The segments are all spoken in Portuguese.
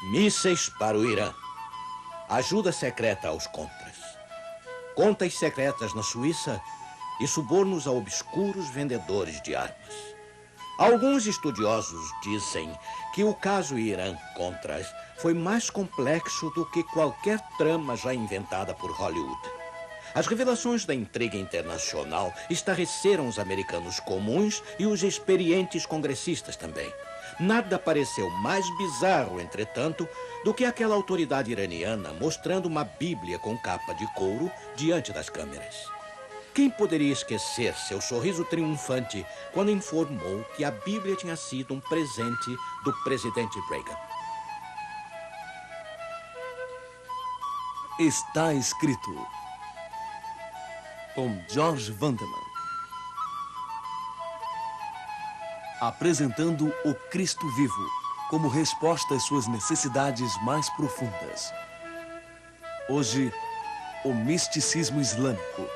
Mísseis para o Irã. Ajuda secreta aos contras. Contas secretas na Suíça e subornos a obscuros vendedores de armas. Alguns estudiosos dizem que o caso Irã-Contras foi mais complexo do que qualquer trama já inventada por Hollywood. As revelações da intriga internacional estarreceram os americanos comuns e os experientes congressistas também. Nada pareceu mais bizarro, entretanto, do que aquela autoridade iraniana mostrando uma Bíblia com capa de couro diante das câmeras. Quem poderia esquecer seu sorriso triunfante quando informou que a Bíblia tinha sido um presente do presidente Reagan? Está escrito, com George Vanderman, apresentando o Cristo vivo como resposta às suas necessidades mais profundas. Hoje, o misticismo islâmico.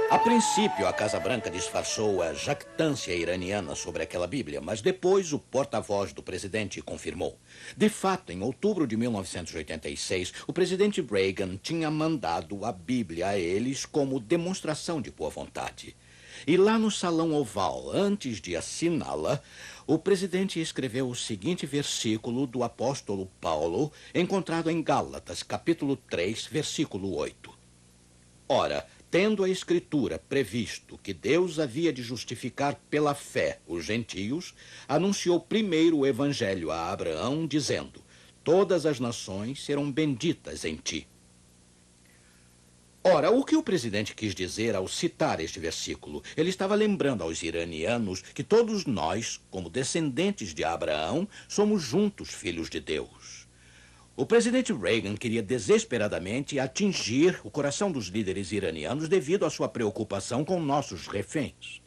A princípio, a Casa Branca disfarçou a jactância iraniana sobre aquela Bíblia, mas depois o porta-voz do presidente confirmou. De fato, em outubro de 1986, o presidente Reagan tinha mandado a Bíblia a eles como demonstração de boa vontade. E lá no Salão Oval, antes de assiná-la, o presidente escreveu o seguinte versículo do apóstolo Paulo, encontrado em Gálatas, capítulo 3, versículo 8. Ora, tendo a Escritura previsto que Deus havia de justificar pela fé os gentios, anunciou primeiro o evangelho a Abraão, dizendo: todas as nações serão benditas em ti. Ora, o que o presidente quis dizer ao citar este versículo? Ele estava lembrando aos iranianos que todos nós, como descendentes de Abraão, somos juntos filhos de Deus. O presidente Reagan queria desesperadamente atingir o coração dos líderes iranianos devido à sua preocupação com nossos reféns.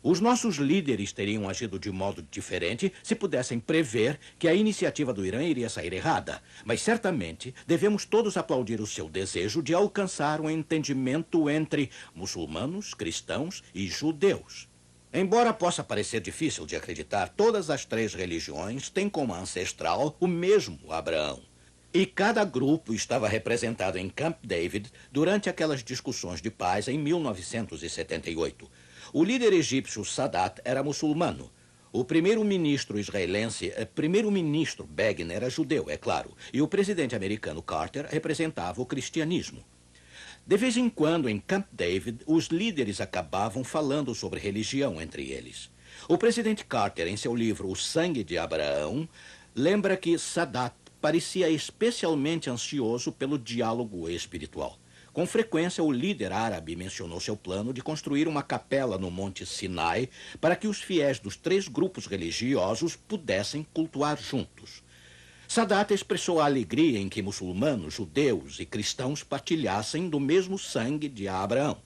Os nossos líderes teriam agido de modo diferente se pudessem prever que a iniciativa do Irã iria sair errada. Mas certamente devemos todos aplaudir o seu desejo de alcançar um entendimento entre muçulmanos, cristãos e judeus. Embora possa parecer difícil de acreditar, todas as três religiões têm como ancestral o mesmo Abraão. E cada grupo estava representado em Camp David durante aquelas discussões de paz em 1978. O líder egípcio Sadat era muçulmano. O primeiro-ministro israelense, primeiro-ministro Begin, era judeu, é claro. E o presidente americano Carter representava o cristianismo. De vez em quando, em Camp David, os líderes acabavam falando sobre religião entre eles. O presidente Carter, em seu livro O Sangue de Abraão, lembra que Sadat parecia especialmente ansioso pelo diálogo espiritual. Com frequência, o líder árabe mencionou seu plano de construir uma capela no Monte Sinai para que os fiéis dos três grupos religiosos pudessem cultuar juntos. Sadat expressou a alegria em que muçulmanos, judeus e cristãos partilhassem do mesmo sangue de Abraão.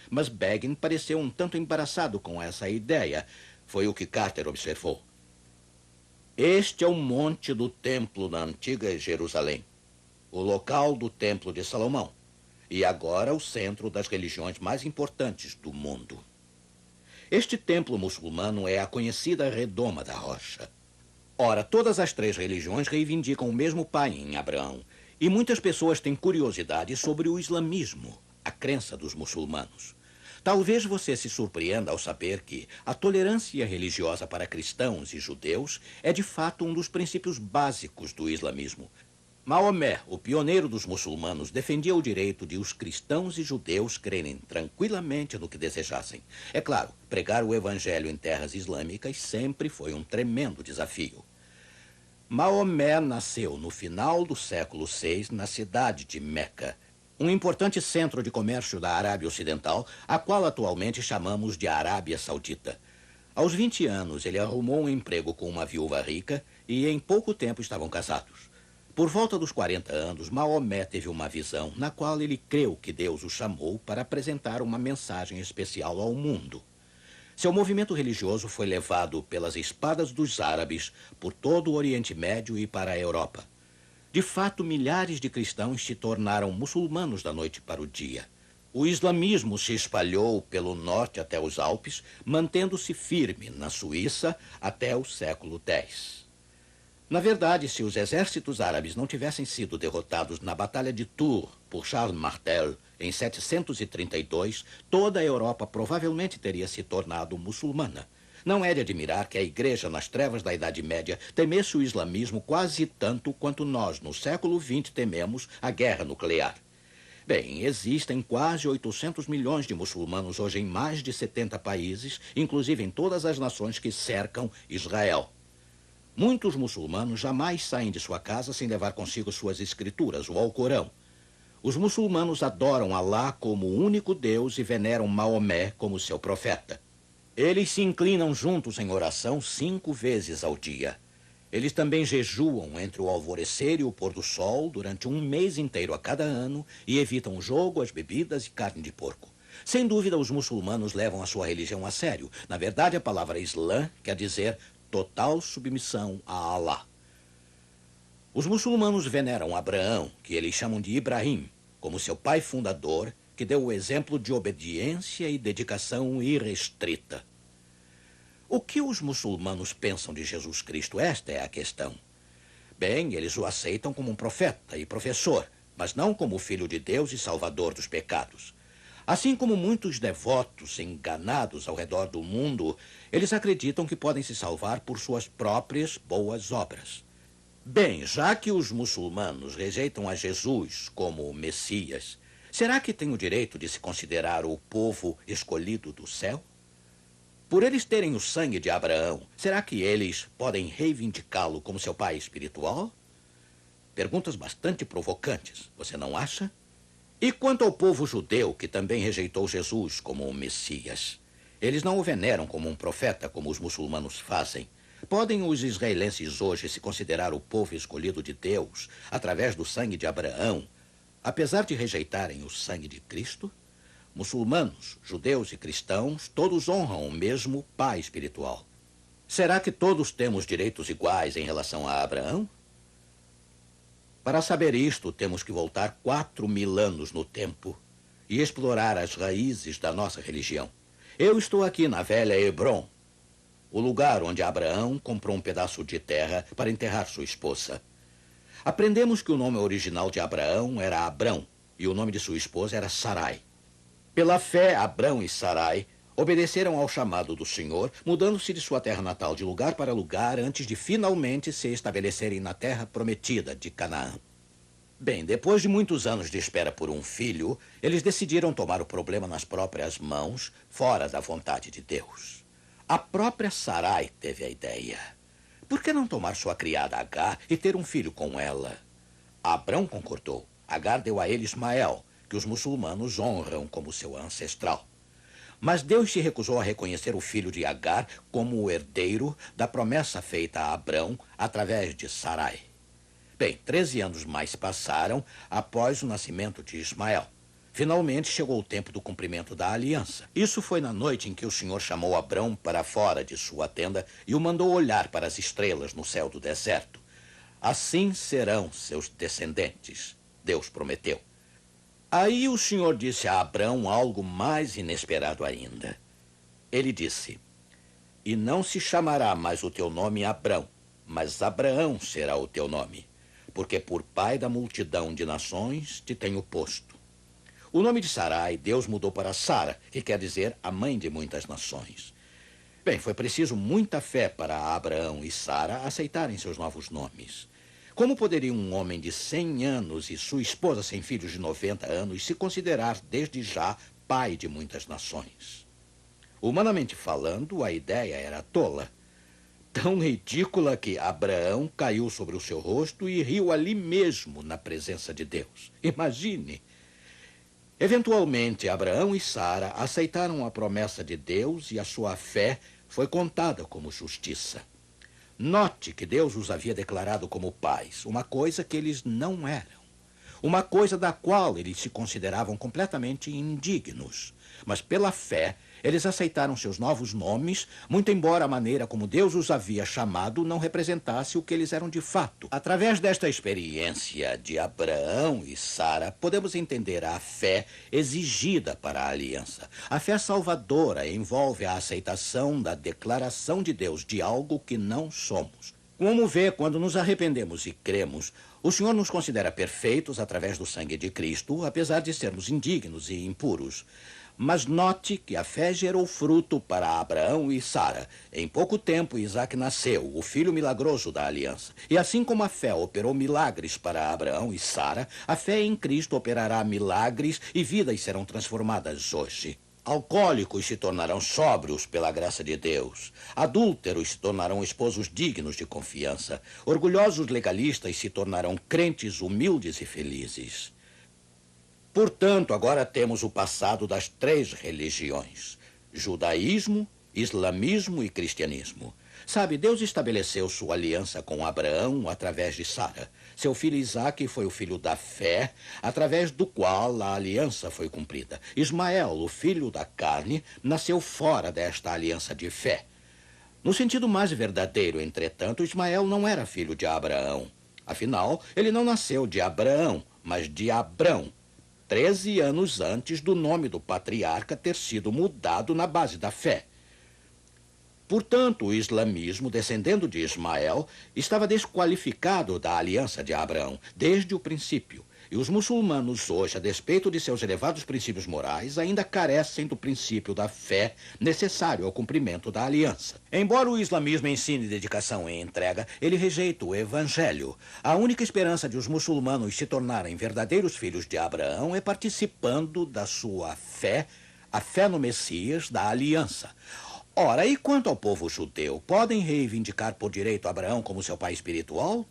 Mas Begin pareceu um tanto embaraçado com essa ideia. Foi o que Carter observou. Este é o monte do templo na antiga Jerusalém, o local do templo de Salomão, e agora o centro das religiões mais importantes do mundo. Este templo muçulmano é a conhecida Redoma da Rocha. Ora, todas as três religiões reivindicam o mesmo pai em Abraão, e muitas pessoas têm curiosidade sobre o islamismo, a crença dos muçulmanos. Talvez você se surpreenda ao saber que a tolerância religiosa para cristãos e judeus é de fato um dos princípios básicos do islamismo. Maomé, o pioneiro dos muçulmanos, defendia o direito de os cristãos e judeus crerem tranquilamente no que desejassem. É claro, pregar o evangelho em terras islâmicas sempre foi um tremendo desafio. Maomé nasceu no final do século VI na cidade de Meca, um importante centro de comércio da Arábia Ocidental, a qual atualmente chamamos de Arábia Saudita. Aos 20 anos, ele arrumou um emprego com uma viúva rica e em pouco tempo estavam casados. Por volta dos 40 anos, Maomé teve uma visão na qual ele creu que Deus o chamou para apresentar uma mensagem especial ao mundo. Seu movimento religioso foi levado pelas espadas dos árabes por todo o Oriente Médio e para a Europa. De fato, milhares de cristãos se tornaram muçulmanos da noite para o dia. O islamismo se espalhou pelo norte até os Alpes, mantendo-se firme na Suíça até o século X. Na verdade, se os exércitos árabes não tivessem sido derrotados na Batalha de Tours por Charles Martel em 732, toda a Europa provavelmente teria se tornado muçulmana. Não é de admirar que a Igreja, nas trevas da Idade Média, temesse o islamismo quase tanto quanto nós, no século XX, tememos a guerra nuclear. Bem, existem quase 800 milhões de muçulmanos hoje em mais de 70 países, inclusive em todas as nações que cercam Israel. Muitos muçulmanos jamais saem de sua casa sem levar consigo suas escrituras, o Alcorão. Os muçulmanos adoram Alá como o único Deus e veneram Maomé como seu profeta. Eles se inclinam juntos em oração 5 vezes ao dia. Eles também jejuam entre o alvorecer e o pôr do sol durante um mês inteiro a cada ano e evitam o jogo, as bebidas e carne de porco. Sem dúvida, os muçulmanos levam a sua religião a sério. Na verdade, a palavra Islã quer dizer total submissão a Alá. Os muçulmanos veneram Abraão, que eles chamam de Ibrahim, como seu pai fundador, que deu o exemplo de obediência e dedicação irrestrita. O que os muçulmanos pensam de Jesus Cristo? Esta é a questão. Bem, eles o aceitam como um profeta e professor, mas não como filho de Deus e salvador dos pecados. Assim como muitos devotos enganados ao redor do mundo, eles acreditam que podem se salvar por suas próprias boas obras. Bem, já que os muçulmanos rejeitam a Jesus como o Messias, será que têm o direito de se considerar o povo escolhido do céu? Por eles terem o sangue de Abraão, será que eles podem reivindicá-lo como seu pai espiritual? Perguntas bastante provocantes, você não acha? E quanto ao povo judeu, que também rejeitou Jesus como o Messias? Eles não o veneram como um profeta, como os muçulmanos fazem. Podem os israelenses hoje se considerar o povo escolhido de Deus, através do sangue de Abraão, apesar de rejeitarem o sangue de Cristo? Muçulmanos, judeus e cristãos, todos honram o mesmo pai espiritual. Será que todos temos direitos iguais em relação a Abraão? Para saber isto, temos que voltar 4.000 anos no tempo e explorar as raízes da nossa religião. Eu estou aqui na velha Hebrom, o lugar onde Abraão comprou um pedaço de terra para enterrar sua esposa. Aprendemos que o nome original de Abraão era Abrão e o nome de sua esposa era Sarai. Pela fé, Abrão e Sarai obedeceram ao chamado do Senhor, mudando-se de sua terra natal de lugar para lugar antes de finalmente se estabelecerem na terra prometida de Canaã. Bem, depois de muitos anos de espera por um filho, eles decidiram tomar o problema nas próprias mãos, fora da vontade de Deus. A própria Sarai teve a ideia. Por que não tomar sua criada Agar e ter um filho com ela? Abrão concordou. Agar deu a ele Ismael, que os muçulmanos honram como seu ancestral. Mas Deus se recusou a reconhecer o filho de Agar como o herdeiro da promessa feita a Abrão através de Sarai. Bem, 13 anos mais passaram após o nascimento de Ismael. Finalmente chegou o tempo do cumprimento da aliança. Isso foi na noite em que o Senhor chamou Abrão para fora de sua tenda e o mandou olhar para as estrelas no céu do deserto. Assim serão seus descendentes, Deus prometeu. Aí o Senhor disse a Abrão algo mais inesperado ainda. Ele disse: "E não se chamará mais o teu nome Abrão, mas Abraão será o teu nome, porque por pai da multidão de nações te tenho posto." O nome de Sarai, Deus mudou para Sara, que quer dizer a mãe de muitas nações. Bem, foi preciso muita fé para Abraão e Sara aceitarem seus novos nomes. Como poderia um homem de 100 anos e sua esposa sem filhos de 90 anos se considerar desde já pai de muitas nações? Humanamente falando, a ideia era tola. Tão ridícula que Abraão caiu sobre o seu rosto e riu ali mesmo na presença de Deus. Imagine! Eventualmente, Abraão e Sara aceitaram a promessa de Deus e a sua fé foi contada como justiça. Note que Deus os havia declarado como pais, uma coisa que eles não eram. uma coisa da qual eles se consideravam completamente indignos. Mas pela fé, eles aceitaram seus novos nomes, muito embora a maneira como Deus os havia chamado não representasse o que eles eram de fato. Através desta experiência de Abraão e Sara, podemos entender a fé exigida para a aliança. A fé salvadora envolve a aceitação da declaração de Deus de algo que não somos. Como vê, quando nos arrependemos e cremos, o Senhor nos considera perfeitos através do sangue de Cristo, apesar de sermos indignos e impuros. Mas note que a fé gerou fruto para Abraão e Sara. Em pouco tempo, Isaac nasceu, o filho milagroso da aliança. E assim como a fé operou milagres para Abraão e Sara, a fé em Cristo operará milagres e vidas serão transformadas hoje. Alcoólicos se tornarão sóbrios pela graça de Deus. Adúlteros se tornarão esposos dignos de confiança. Orgulhosos legalistas se tornarão crentes humildes e felizes. Portanto, agora temos o passado das 3 religiões: judaísmo, islamismo e cristianismo. Sabe, Deus estabeleceu sua aliança com Abraão através de Sara. Seu filho Isaque foi o filho da fé, através do qual a aliança foi cumprida. Ismael, o filho da carne, nasceu fora desta aliança de fé. No sentido mais verdadeiro, entretanto, Ismael não era filho de Abraão. Afinal, ele não nasceu de Abraão, mas de Abrão, 13 anos antes do nome do patriarca ter sido mudado na base da fé. Portanto, o islamismo, descendendo de Ismael, estava desqualificado da aliança de Abraão desde o princípio. E os muçulmanos hoje, a despeito de seus elevados princípios morais, ainda carecem do princípio da fé necessário ao cumprimento da aliança. Embora o islamismo ensine dedicação e entrega, ele rejeita o evangelho. A única esperança de os muçulmanos se tornarem verdadeiros filhos de Abraão é participando da sua fé, a fé no Messias, da aliança. Ora, e quanto ao povo judeu, podem reivindicar por direito Abraão como seu pai espiritual?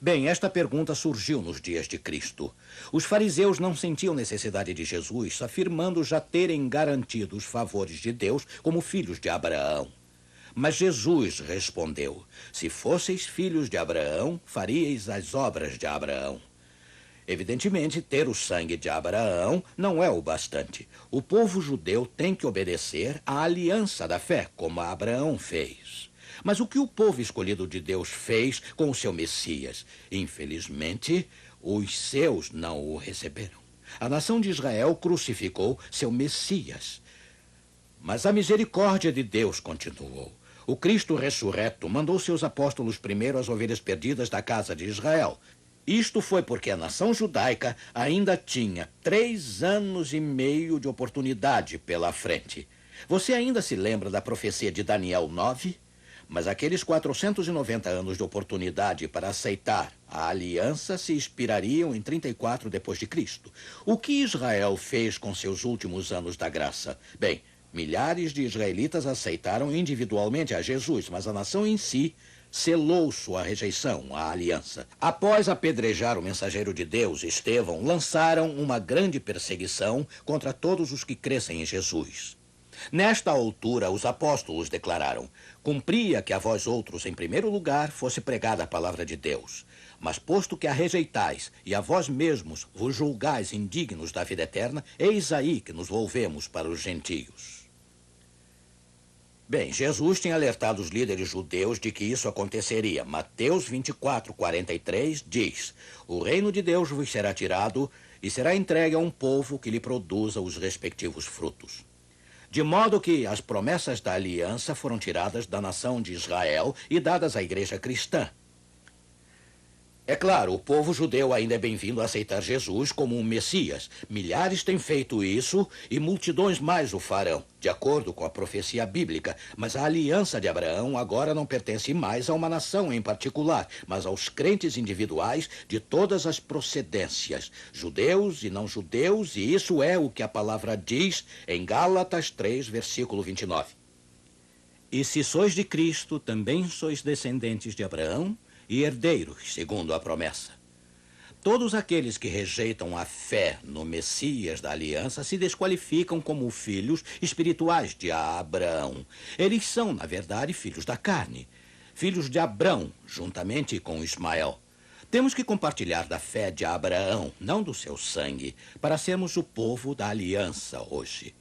Bem, esta pergunta surgiu nos dias de Cristo. Os fariseus não sentiam necessidade de Jesus, afirmando já terem garantido os favores de Deus como filhos de Abraão. Mas Jesus respondeu: se fosseis filhos de Abraão, faríeis as obras de Abraão. Evidentemente, ter o sangue de Abraão não é o bastante. O povo judeu tem que obedecer à aliança da fé, como Abraão fez. Mas o que o povo escolhido de Deus fez com o seu Messias? Infelizmente, os seus não o receberam. A nação de Israel crucificou seu Messias. Mas a misericórdia de Deus continuou. O Cristo ressurreto mandou seus apóstolos primeiro às ovelhas perdidas da casa de Israel. Isto foi porque a nação judaica ainda tinha 3 anos e meio de oportunidade pela frente. Você ainda se lembra da profecia de Daniel 9? Mas aqueles 490 anos de oportunidade para aceitar a aliança se expirariam em 34 depois de Cristo. O que Israel fez com seus últimos anos da graça? Bem, milhares de israelitas aceitaram individualmente a Jesus, mas a nação em si selou sua rejeição à aliança. Após apedrejar o mensageiro de Deus, Estevão, lançaram uma grande perseguição contra todos os que crescem em Jesus. Nesta altura, os apóstolos declararam: cumpria que a vós outros, em primeiro lugar, fosse pregada a palavra de Deus. Mas posto que a rejeitais e a vós mesmos vos julgais indignos da vida eterna, eis aí que nos volvemos para os gentios. Bem, Jesus tinha alertado os líderes judeus de que isso aconteceria. Mateus 24:43 diz: o reino de Deus vos será tirado e será entregue a um povo que lhe produza os respectivos frutos. De modo que as promessas da aliança foram tiradas da nação de Israel e dadas à igreja cristã. É claro, o povo judeu ainda é bem-vindo a aceitar Jesus como um Messias. Milhares têm feito isso e multidões mais o farão, de acordo com a profecia bíblica. Mas a aliança de Abraão agora não pertence mais a uma nação em particular, mas aos crentes individuais de todas as procedências, judeus e não judeus, e isso é o que a palavra diz em Gálatas 3, versículo 29. E se sois de Cristo, também sois descendentes de Abraão e herdeiros, segundo a promessa. Todos aqueles que rejeitam a fé no Messias da aliança se desqualificam como filhos espirituais de Abraão. Eles são, na verdade, filhos da carne, filhos de Abrão, juntamente com Ismael. Temos que compartilhar da fé de Abraão, não do seu sangue, para sermos o povo da aliança hoje.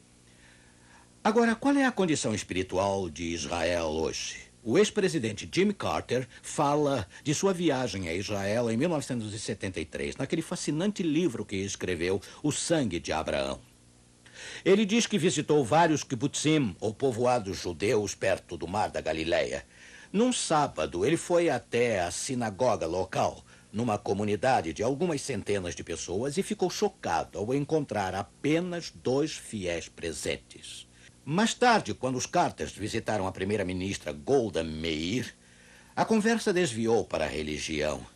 Agora, qual é a condição espiritual de Israel hoje? O ex-presidente Jimmy Carter fala de sua viagem a Israel em 1973, naquele fascinante livro que escreveu, O Sangue de Abraão. Ele diz que visitou vários kibbutzim, ou povoados judeus, perto do Mar da Galileia. Num sábado, ele foi até a sinagoga local, numa comunidade de algumas centenas de pessoas, e ficou chocado ao encontrar apenas 2 fiéis presentes. Mais tarde, quando os Carters visitaram a primeira-ministra Golda Meir, a conversa desviou para a religião.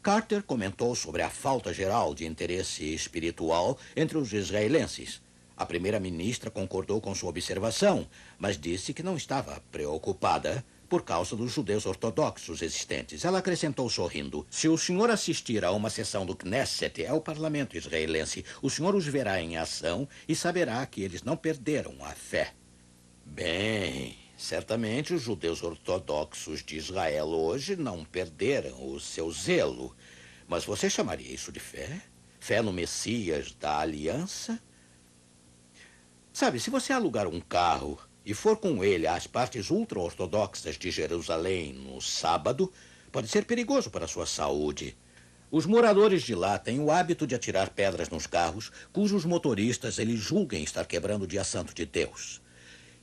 Carter comentou sobre a falta geral de interesse espiritual entre os israelenses. A primeira-ministra concordou com sua observação, mas disse que não estava preocupada por causa dos judeus ortodoxos existentes. Ela acrescentou sorrindo: se o senhor assistir a uma sessão do Knesset, é o parlamento israelense, o senhor os verá em ação e saberá que eles não perderam a fé. Bem, certamente os judeus ortodoxos de Israel hoje não perderam o seu zelo. Mas você chamaria isso de fé? Fé no Messias da aliança? Sabe, se você alugar um carro e for com ele às partes ultra-ortodoxas de Jerusalém no sábado, pode ser perigoso para a sua saúde. Os moradores de lá têm o hábito de atirar pedras nos carros, cujos motoristas eles julguem estar quebrando o dia santo de Deus.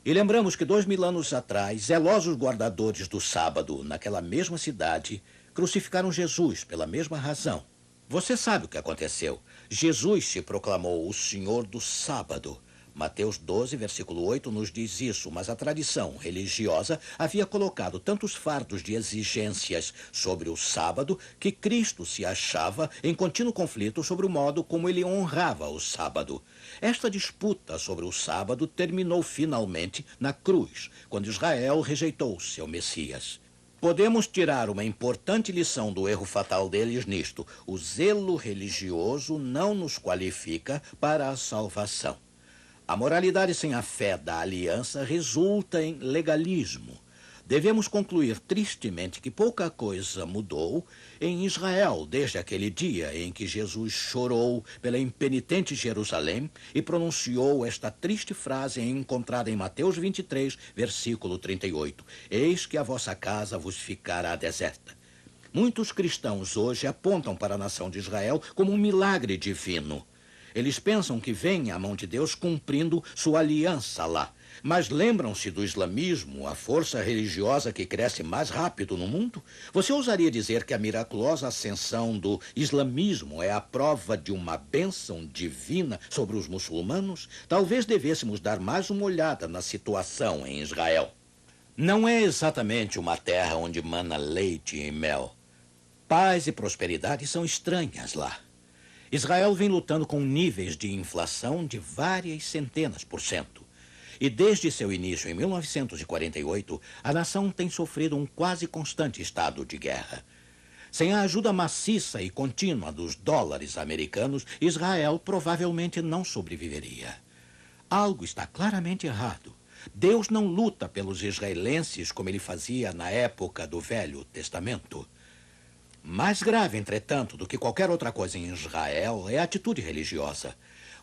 E lembramos que 2000 anos atrás, zelosos guardadores do sábado, naquela mesma cidade, crucificaram Jesus pela mesma razão. Você sabe o que aconteceu. Jesus se proclamou o Senhor do sábado. Mateus 12, versículo 8, nos diz isso, mas a tradição religiosa havia colocado tantos fardos de exigências sobre o sábado que Cristo se achava em contínuo conflito sobre o modo como ele honrava o sábado. Esta disputa sobre o sábado terminou finalmente na cruz, quando Israel rejeitou seu Messias. Podemos tirar uma importante lição do erro fatal deles nisto: o zelo religioso não nos qualifica para a salvação. A moralidade sem a fé da aliança resulta em legalismo. Devemos concluir tristemente que pouca coisa mudou em Israel desde aquele dia em que Jesus chorou pela impenitente Jerusalém e pronunciou esta triste frase encontrada em Mateus 23, versículo 38. Eis que a vossa casa vos ficará deserta. Muitos cristãos hoje apontam para a nação de Israel como um milagre divino. Eles pensam que vem a mão de Deus cumprindo sua aliança lá. Mas lembram-se do islamismo, a força religiosa que cresce mais rápido no mundo? Você ousaria dizer que a miraculosa ascensão do islamismo é a prova de uma bênção divina sobre os muçulmanos? Talvez devêssemos dar mais uma olhada na situação em Israel. Não é exatamente uma terra onde mana leite e mel. Paz e prosperidade são estranhas lá. Israel vem lutando com níveis de inflação de várias centenas por cento. E desde seu início em 1948, a nação tem sofrido um quase constante estado de guerra. Sem a ajuda maciça e contínua dos dólares americanos, Israel provavelmente não sobreviveria. Algo está claramente errado. Deus não luta pelos israelenses como ele fazia na época do Velho Testamento. Mais grave, entretanto, do que qualquer outra coisa em Israel é a atitude religiosa.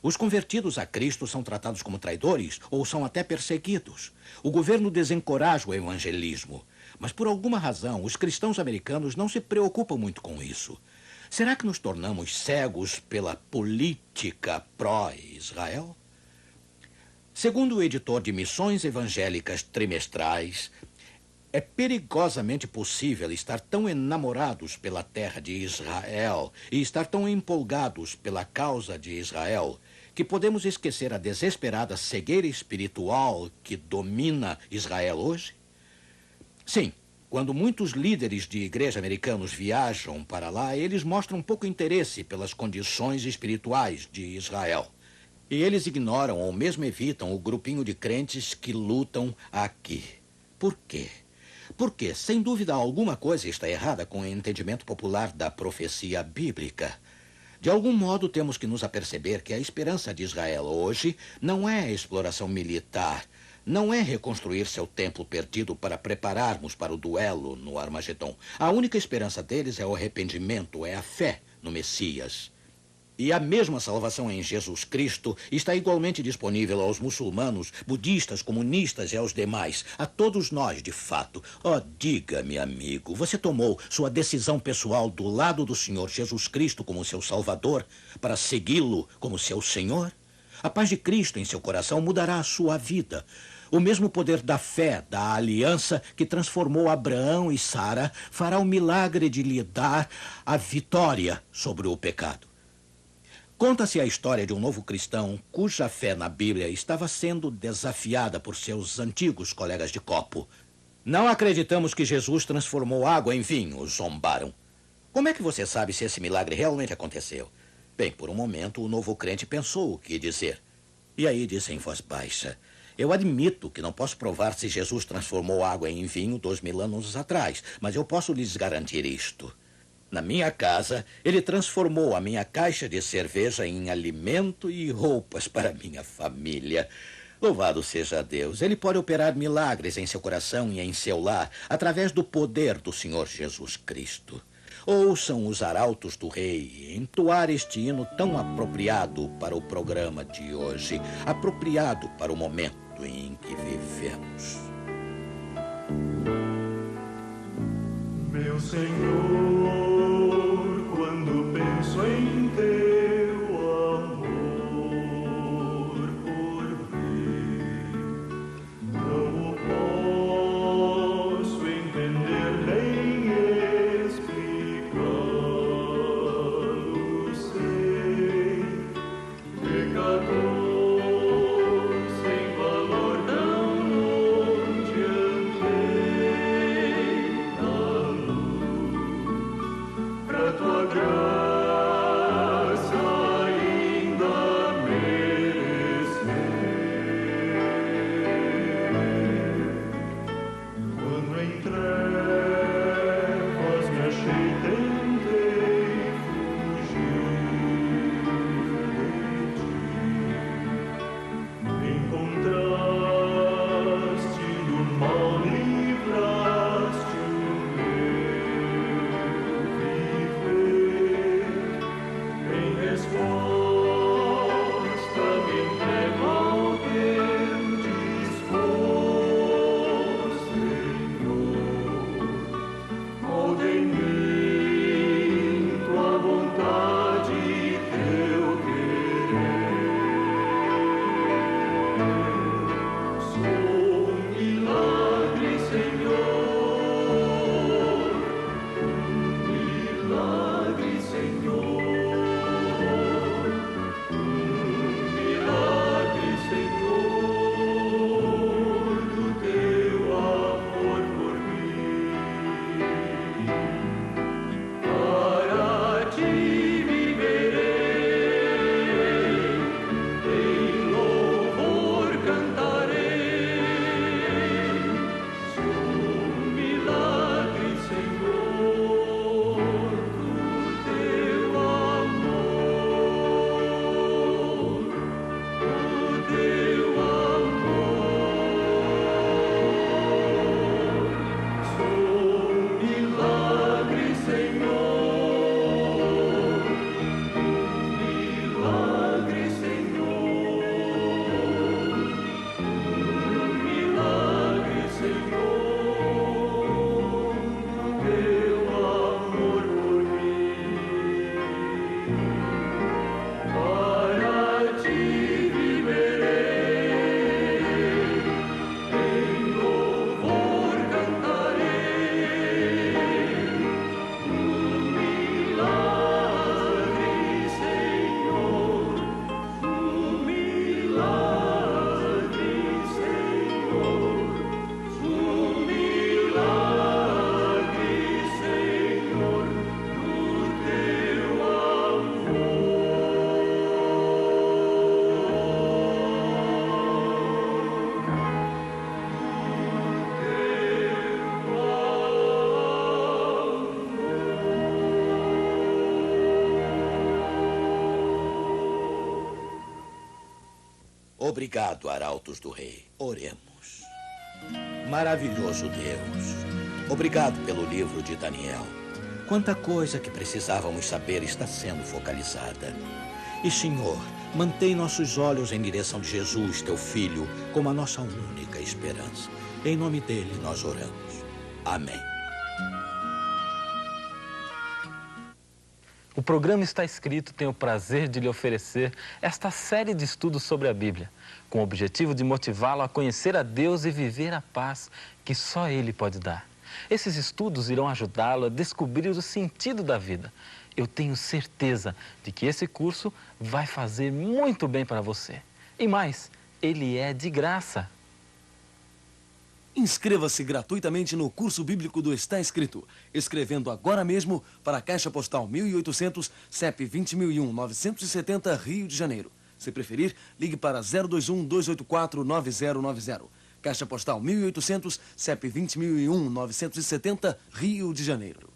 Os convertidos a Cristo são tratados como traidores ou são até perseguidos. O governo desencoraja o evangelismo. Mas, por alguma razão, os cristãos americanos não se preocupam muito com isso. Será que nos tornamos cegos pela política pró-Israel? Segundo o editor de Missões Evangélicas Trimestrais, é perigosamente possível estar tão enamorados pela terra de Israel e estar tão empolgados pela causa de Israel que podemos esquecer a desesperada cegueira espiritual que domina Israel hoje? Sim, quando muitos líderes de igreja americanos viajam para lá, eles mostram pouco interesse pelas condições espirituais de Israel. E eles ignoram ou mesmo evitam o grupinho de crentes que lutam aqui. Por quê? Porque, sem dúvida alguma, coisa está errada com o entendimento popular da profecia bíblica. De algum modo, temos que nos aperceber que a esperança de Israel hoje não é a exploração militar, não é reconstruir seu templo perdido para prepararmos para o duelo no Armagedon. A única esperança deles é o arrependimento, é a fé no Messias. E a mesma salvação em Jesus Cristo está igualmente disponível aos muçulmanos, budistas, comunistas e aos demais. A todos nós, de fato. Oh, diga-me, amigo, você tomou sua decisão pessoal do lado do Senhor Jesus Cristo como seu Salvador para segui-lo como seu Senhor? A paz de Cristo em seu coração mudará a sua vida. O mesmo poder da fé, da aliança que transformou Abraão e Sara, fará o milagre de lhe dar a vitória sobre o pecado. Conta-se a história de um novo cristão cuja fé na Bíblia estava sendo desafiada por seus antigos colegas de copo. Não acreditamos que Jesus transformou água em vinho, zombaram. Como é que você sabe se esse milagre realmente aconteceu? Bem, por um momento, o novo crente pensou o que dizer. E aí disse em voz baixa: eu admito que não posso provar se Jesus transformou água em vinho 2000 anos atrás, mas eu posso lhes garantir isto. Na minha casa, ele transformou a minha caixa de cerveja em alimento e roupas para minha família. Louvado seja Deus. Ele pode operar milagres em seu coração e em seu lar através do poder do Senhor Jesus Cristo. Ouçam os arautos do rei entoar este hino tão apropriado para o programa de hoje, apropriado para o momento em que vivemos. Meu Senhor, quando penso em teu amor por mim, não o posso entender nem explicar-lo, sei, pecador sem valor. Obrigado, arautos do rei. Oremos. Maravilhoso Deus, obrigado pelo livro de Daniel. Quanta coisa que precisávamos saber está sendo focalizada. E, Senhor, mantém nossos olhos em direção de Jesus, teu Filho, como a nossa única esperança. Em nome dele nós oramos. Amém. O programa Está Escrito tem o prazer de lhe oferecer esta série de estudos sobre a Bíblia, com o objetivo de motivá-lo a conhecer a Deus e viver a paz que só Ele pode dar. Esses estudos irão ajudá-lo a descobrir o sentido da vida. Eu tenho certeza de que esse curso vai fazer muito bem para você. E mais, ele é de graça. Inscreva-se gratuitamente no curso bíblico do Está Escrito, escrevendo agora mesmo para a Caixa Postal 1800, CEP 20001-970, Rio de Janeiro. Se preferir, ligue para 021-284-9090. Caixa Postal 1800, CEP 20001-970, Rio de Janeiro.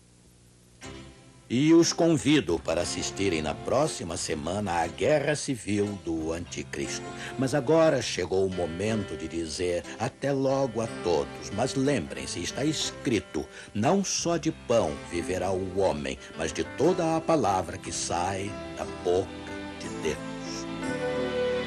E os convido para assistirem na próxima semana à Guerra Civil do Anticristo. Mas agora chegou o momento de dizer até logo a todos. Mas lembrem-se, está escrito, não só de pão viverá o homem, mas de toda a palavra que sai da boca de Deus.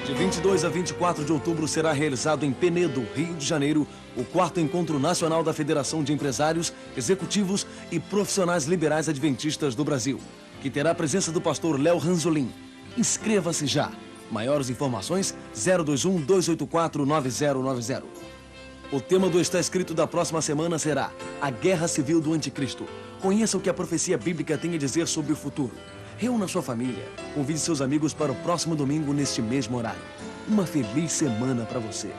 De 22 a 24 de outubro será realizado em Penedo, Rio de Janeiro, o 4º Encontro Nacional da Federação de Empresários, Executivos e Profissionais Liberais Adventistas do Brasil, que terá a presença do pastor Léo Ranzolin. Inscreva-se já. Maiores informações, 021-284-9090. O tema do Está Escrito da próxima semana será a Guerra Civil do Anticristo. Conheça o que a profecia bíblica tem a dizer sobre o futuro. Reúna sua família, convide seus amigos para o próximo domingo neste mesmo horário. Uma feliz semana para você.